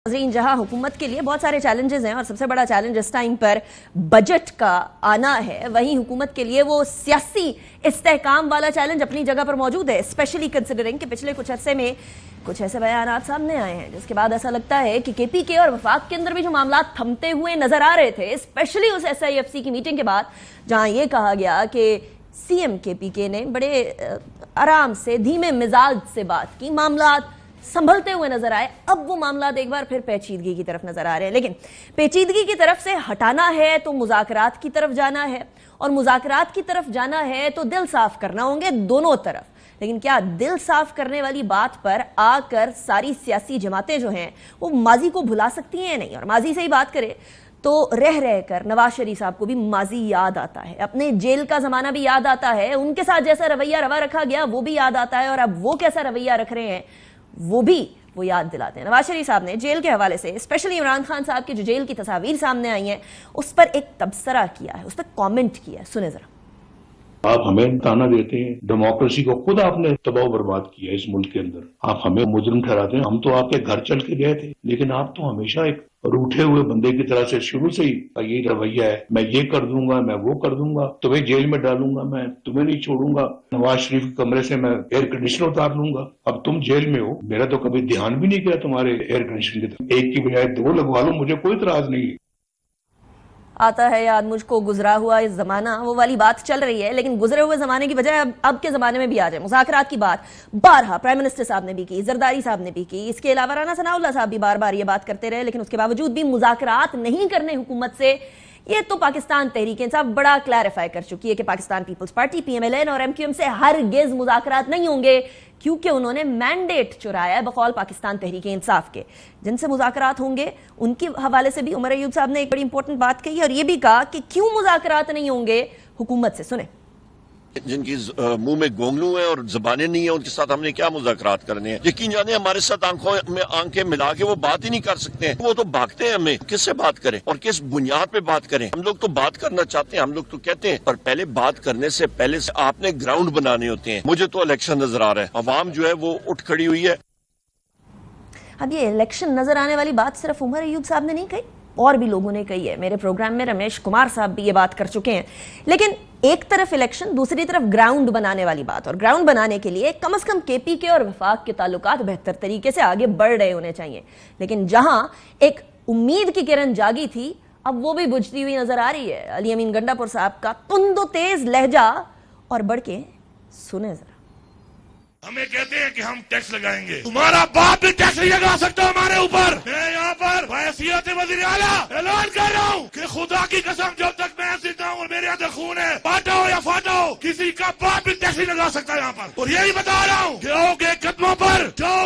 नाज़रीन, जहां हुकूमत के लिए बहुत सारे चैलेंजेस हैं और सबसे बड़ा चैलेंज इस टाइम पर बजट का आना है, वहीं हुकूमत के लिए वो सियासी इस्तेहकाम वाला चैलेंज अपनी जगह पर मौजूद है। स्पेशली कंसिडरिंग कि पिछले कुछ अरसे में कुछ ऐसे बयानात सामने आए हैं जिसके बाद ऐसा लगता है कि केपीके और वफाक के अंदर भी जो मामला थमते हुए नजर आ रहे थे, स्पेशली उस SIFC की मीटिंग के बाद जहां यह कहा गया कि CM KPK ने बड़े आराम से धीमे मिजाज से बात की, मामला संभलते हुए नजर आए। अब वो मामला एक बार फिर पेचीदगी की तरफ नजर आ रहे हैं, लेकिन पेचीदगी की तरफ से हटाना है तो मुज़ाकरात की तरफ जाना है, और मुज़ाकरात की तरफ जाना है तो दिल साफ करना होंगे दोनों तरफ। लेकिन क्या दिल साफ करने वाली बात पर आकर सारी सियासी जमातें जो हैं वो माजी को भुला सकती हैं? नहीं। और माजी से ही बात करें तो रह रहकर नवाज शरीफ साहब को भी माजी याद आता है, अपने जेल का जमाना भी याद आता है, उनके साथ जैसा रवैया रवा रखा गया वो भी याद आता है, और अब वो कैसा रवैया रख रहे हैं वो याद दिलाते हैं। नवाज शरीफ साहब ने जेल के हवाले से, स्पेशली इमरान खान साहब की जो जेल की तस्वीर सामने आई हैं, उस पर एक तबसरा किया है, उस पर कॉमेंट किया है, सुने जरा। आप हमें ताना देते हैं, डेमोक्रेसी को खुद आपने तबाह बर्बाद किया इस मुल्क के अंदर। आप हमें मुजरिम ठहराते हैं, हम तो आपके घर चल के गए थे, लेकिन आप तो हमेशा एक रूठे हुए बंदे की तरह से शुरू से ही ये रवैया है, मैं ये कर दूंगा, मैं वो कर दूंगा, तुम्हें जेल में डालूंगा, मैं तुम्हें नहीं छोड़ूंगा, नवाज शरीफ के कमरे से मैं एयर कंडीशनर उतार लूंगा। अब तुम जेल में हो, मेरा तो कभी ध्यान भी नहीं किया तुम्हारे एयर कंडीशनर की तरफ, एक की बजाय दो लगवा लो, मुझे कोई इतराज नहीं है। आता है याद मुझको गुजरा हुआ इस जमाना, वो वाली बात चल रही है, लेकिन गुजरे हुए जमाने की बजाय अब के जमाने में भी आ जाए। मुज़ाकरात की बात बारहा प्राइम मिनिस्टर साहब ने भी की, जरदारी साहब ने भी की, इसके अलावा राना सनाउल्लाह साहब भी बार बार ये बात करते रहे, लेकिन उसके बावजूद भी मुज़ाकरात नहीं करने हुकूमत से। ये तो पाकिस्तान तहरीक इंसाफ बड़ा क्लैरिफाई कर चुकी है कि पाकिस्तान पीपल्स पार्टी PMLN और MQM से हरगिज़ मुज़ाकरात नहीं होंगे, क्योंकि उन्होंने मैंडेट चुराया है बकौल पाकिस्तान तहरीक इंसाफ के। जिनसे मुज़ाकरात होंगे उनके हवाले से भी उमर अयूब साहब ने एक बड़ी इंपॉर्टेंट बात कही, और ये भी कहा कि क्यों मुज़ाकरात नहीं होंगे हुकूमत से। सुने। जिनकी मुंह में गोंगलू है और जबानें नहीं है, उनके साथ हमने क्या मुज़ाकरात करने हैं? यकीन जाने हमारे साथ आंखों में आंखें मिला के वो बात ही नहीं कर सकते हैं, वो तो भागते हैं। हमें किससे बात करें और किस बुनियाद पे बात करें? हम लोग तो बात करना चाहते हैं, हम लोग तो कहते हैं, पर पहले बात करने से पहले से आपने ग्राउंड बनाने होते हैं। मुझे तो इलेक्शन नजर आ रहा है, अवाम जो है वो उठ खड़ी हुई है। अब ये इलेक्शन नजर आने वाली बात सिर्फ उमर अयूब साहब ने नहीं कही, और भी लोगों ने कही है। मेरे प्रोग्राम में रमेश कुमार साहब भी ये बात कर चुके हैं। लेकिन एक तरफ इलेक्शन, दूसरी तरफ ग्राउंड बनाने वाली बात, और ग्राउंड बनाने के लिए कम से कम KPK और वफाक के ताल्लुकात बेहतर तरीके से आगे बढ़ रहे होने चाहिए। लेकिन जहां एक उम्मीद की किरण जागी थी, अब वो भी बुझती हुई नजर आ रही है। अली अमीन गंडापुर साहब का तुंदो तेज लहजा, और बढ़ के सुने जरा। हमें कहते हैं कि हम टैक्स लगाएंगे, तुम्हारा बाप भी टैक्स नहीं लगा सकता हमारे ऊपर। मैं यहाँ पर हैसियत वज़ीर आला ऐलान कर रहा हूँ कि खुदा की कसम, जब तक मैं जिंदा हूँ और मेरे अंदर खून है, बांटा हो या फाटा हो, किसी का बाप भी टैक्स नहीं लगा सकता यहाँ पर। और यही बता रहा हूँ कि आओगे कदमों पर, जाओ